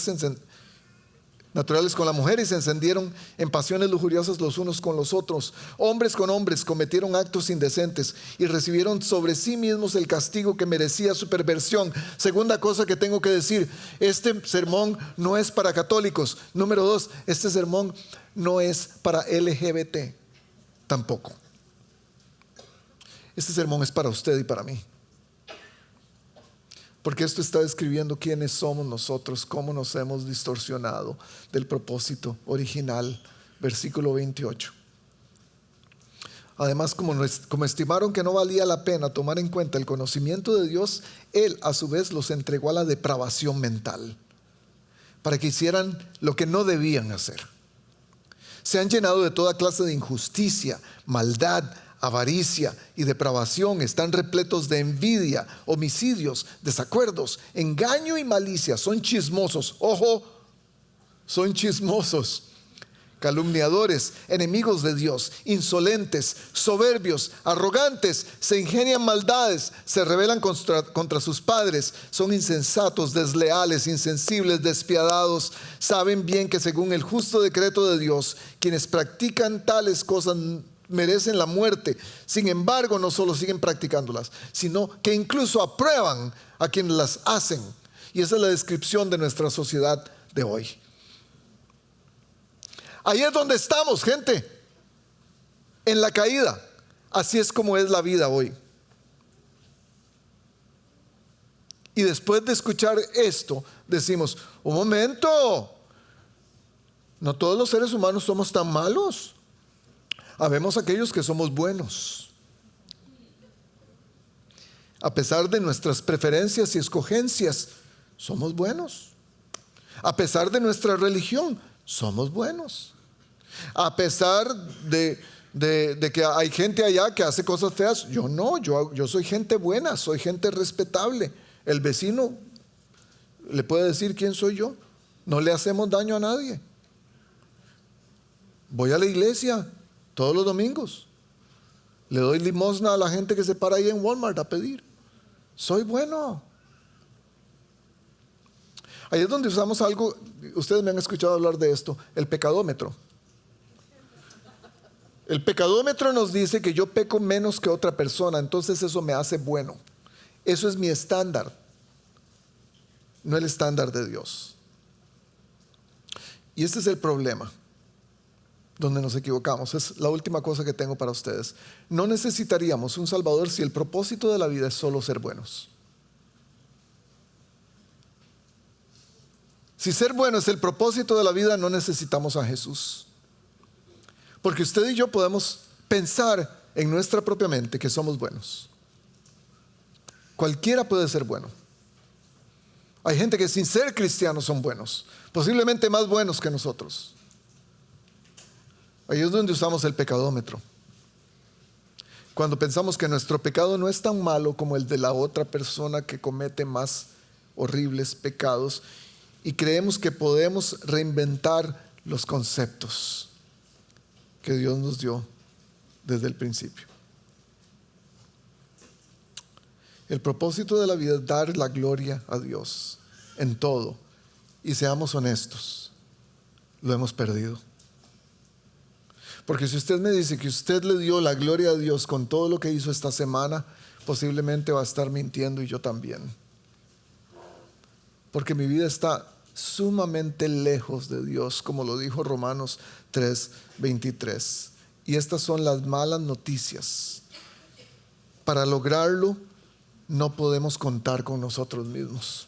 naturales con la mujer y se encendieron en pasiones lujuriosas los unos con los otros. Hombres con hombres cometieron actos indecentes y recibieron sobre sí mismos el castigo que merecía su perversión. Segunda cosa que tengo que decir, este sermón no es para católicos. Número 2, este sermón no es para LGBT tampoco. Este sermón es para usted y para mí. Porque esto está describiendo quiénes somos nosotros, cómo nos hemos distorsionado del propósito original. Versículo 28. Además, como estimaron que no valía la pena tomar en cuenta el conocimiento de Dios, Él a su vez los entregó a la depravación mental, para que hicieran lo que no debían hacer. Se han llenado de toda clase de injusticia, maldad, avaricia y depravación. Están repletos de envidia, homicidios, desacuerdos, engaño y malicia. Son chismosos. Ojo, son chismosos. calumniadores, enemigos de Dios, insolentes, soberbios, arrogantes, se ingenian maldades, se rebelan contra sus padres, son insensatos, desleales, insensibles, despiadados. Saben bien que según el justo decreto de Dios, quienes practican tales cosas merecen la muerte. Sin embargo, no solo siguen practicándolas, sino que incluso aprueban a quienes las hacen. Y esa es la descripción de nuestra sociedad de hoy. Ahí es donde estamos, gente, en la caída. Así es como es la vida hoy. Y después de escuchar esto, decimos, un momento, no todos los seres humanos somos tan malos. Habemos aquellos que somos buenos. A pesar de nuestras preferencias y escogencias, somos buenos. A pesar de nuestra religión, somos buenos. A pesar de que hay gente allá que hace cosas feas, yo no, yo soy gente buena, soy gente respetable. El vecino le puede decir quién soy yo. No le hacemos daño a nadie. Voy a la iglesia todos los domingos. Le doy limosna a la gente que se para ahí en Walmart a pedir. Soy bueno. Ahí es donde usamos algo, ustedes me han escuchado hablar de esto, el pecadómetro. El pecadómetro nos dice que yo peco menos que otra persona, entonces eso me hace bueno. Eso es mi estándar, no el estándar de Dios. Y este es el problema donde nos equivocamos. Es la última cosa que tengo para ustedes. No necesitaríamos un Salvador si el propósito de la vida es solo ser buenos. Si ser bueno es el propósito de la vida, no necesitamos a Jesús. Porque usted y yo podemos pensar en nuestra propia mente que somos buenos. Cualquiera puede ser bueno. Hay gente que sin ser cristianos son buenos, posiblemente más buenos que nosotros. Ahí es donde usamos el pecadómetro. Cuando pensamos que nuestro pecado no es tan malo como el de la otra persona que comete más horribles pecados, y creemos que podemos reinventar los conceptos que Dios nos dio desde el principio. El propósito de la vida es dar la gloria a Dios en todo. Y seamos honestos, lo hemos perdido. Porque si usted me dice que usted le dio la gloria a Dios con todo lo que hizo esta semana, posiblemente va a estar mintiendo, y yo también. Porque mi vida está sumamente lejos de Dios, como lo dijo Romanos 3:23. Y estas son las malas noticias. Para lograrlo, no podemos contar con nosotros mismos.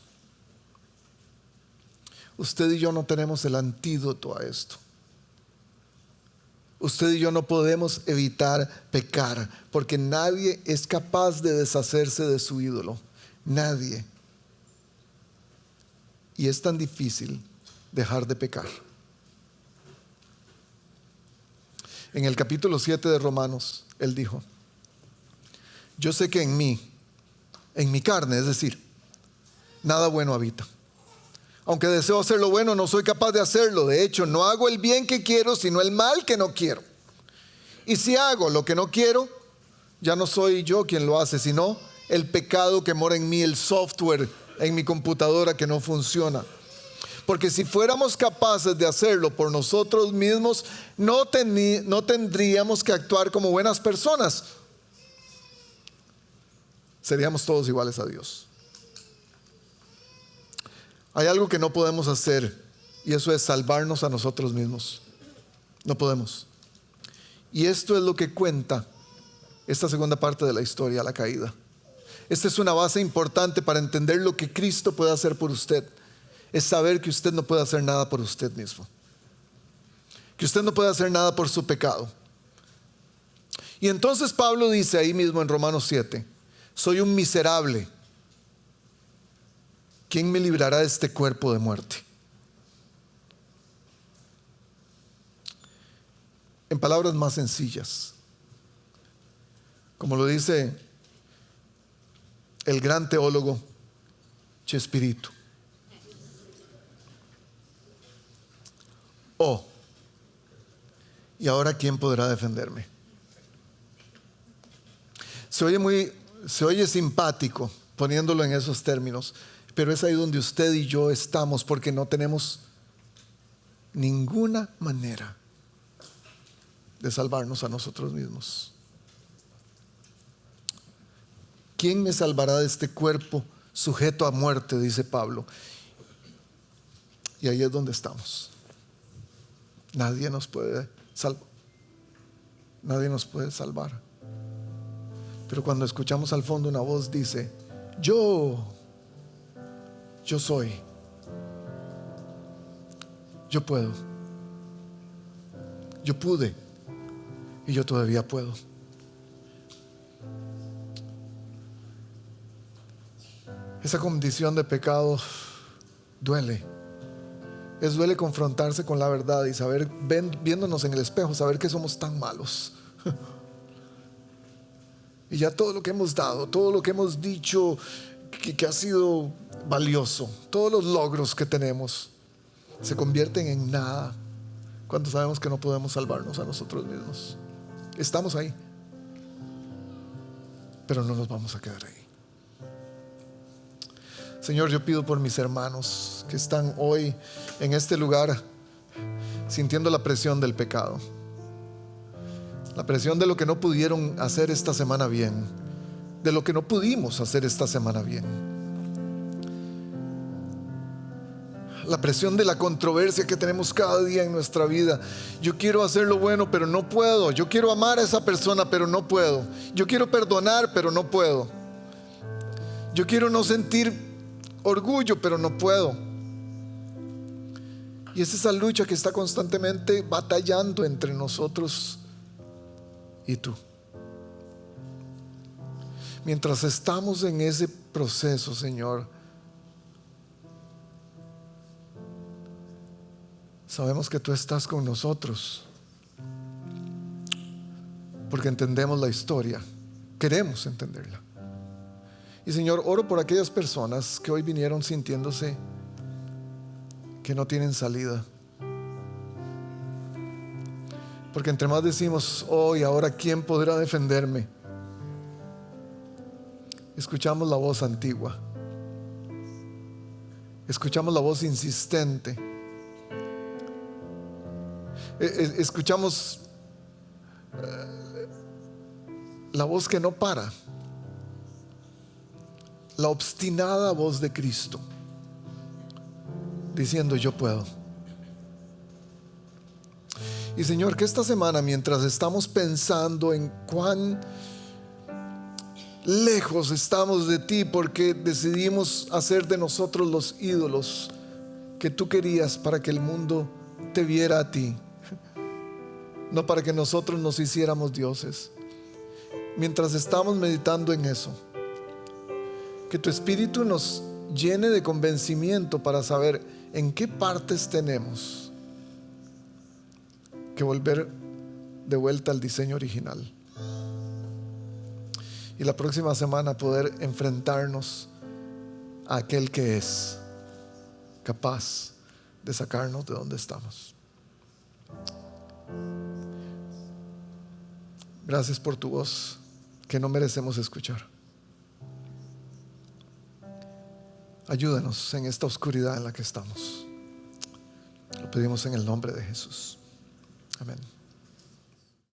Usted y yo no tenemos el antídoto a esto. Usted y yo no podemos evitar pecar, porque nadie es capaz de deshacerse de su ídolo. Nadie. Y es tan difícil dejar de pecar. En el capítulo 7 de Romanos, él dijo: yo sé que en mí, en mi carne, es decir, nada bueno habita. Aunque deseo hacer lo bueno, no soy capaz de hacerlo. De hecho, no hago el bien que quiero, sino el mal que no quiero. Y si hago lo que no quiero, ya no soy yo quien lo hace, sino el pecado que mora en mí, el software en mi computadora que no funciona. Porque si fuéramos capaces de hacerlo por nosotros mismos, no tendríamos que actuar como buenas personas. Seríamos todos iguales a Dios. Hay algo que no podemos hacer, y eso es salvarnos a nosotros mismos. No podemos. Y esto es lo que cuenta esta segunda parte de la historia, la caída. Esta es una base importante para entender lo que Cristo puede hacer por usted. Es saber que usted no puede hacer nada por usted mismo. Que usted no puede hacer nada por su pecado. Y entonces Pablo dice ahí mismo en Romanos 7, soy un miserable. ¿Quién me librará de este cuerpo de muerte? En palabras más sencillas, como lo dice el gran teólogo Chespirito. ¿Y ahora quién podrá defenderme? Se oye simpático poniéndolo en esos términos, pero es ahí donde usted y yo estamos, porque no tenemos ninguna manera de salvarnos a nosotros mismos. ¿Quién me salvará de este cuerpo sujeto a muerte?, dice Pablo. Y ahí es donde estamos. Nadie nos puede salvar. Nadie nos puede salvar. Pero cuando escuchamos al fondo una voz dice: yo soy, yo puedo, yo pude y yo todavía puedo. Esa condición de pecado duele. Duele confrontarse con la verdad y saber, viéndonos en el espejo, saber que somos tan malos. Y ya todo lo que hemos dado, todo lo que hemos dicho que ha sido valioso, todos los logros que tenemos, se convierten en nada cuando sabemos que no podemos salvarnos a nosotros mismos. Estamos ahí, pero no nos vamos a quedar ahí. Señor, yo pido por mis hermanos que están hoy en este lugar sintiendo la presión del pecado, la presión de lo que no pudieron hacer esta semana bien, de lo que no pudimos hacer esta semana bien, la presión de la controversia que tenemos cada día en nuestra vida. Yo quiero hacer lo bueno, pero no puedo. Yo quiero amar a esa persona, pero no puedo. Yo quiero perdonar, pero no puedo. Yo quiero no sentir orgullo, pero no puedo. Y es esa lucha que está constantemente batallando entre nosotros y tú. Mientras estamos en ese proceso, Señor, sabemos que tú estás con nosotros, porque entendemos la historia, queremos entenderla. Y Señor, oro por aquellas personas que hoy vinieron sintiéndose que no tienen salida. Porque entre más decimos hoy, ahora, ¿quién podrá defenderme?, escuchamos la voz antigua, escuchamos la voz insistente, escuchamos la voz que no para, la obstinada voz de Cristo diciendo: yo puedo. Y Señor, que esta semana, mientras estamos pensando en cuán lejos estamos de ti, porque decidimos hacer de nosotros los ídolos que tú querías para que el mundo te viera a ti, no para que nosotros nos hiciéramos dioses, mientras estamos meditando en eso, que tu Espíritu nos llene de convencimiento para saber en qué partes tenemos que volver de vuelta al diseño original. Y la próxima semana poder enfrentarnos a aquel que es capaz de sacarnos de donde estamos. Gracias por tu voz que no merecemos escuchar. Ayúdanos en esta oscuridad en la que estamos. Lo pedimos en el nombre de Jesús. Amén.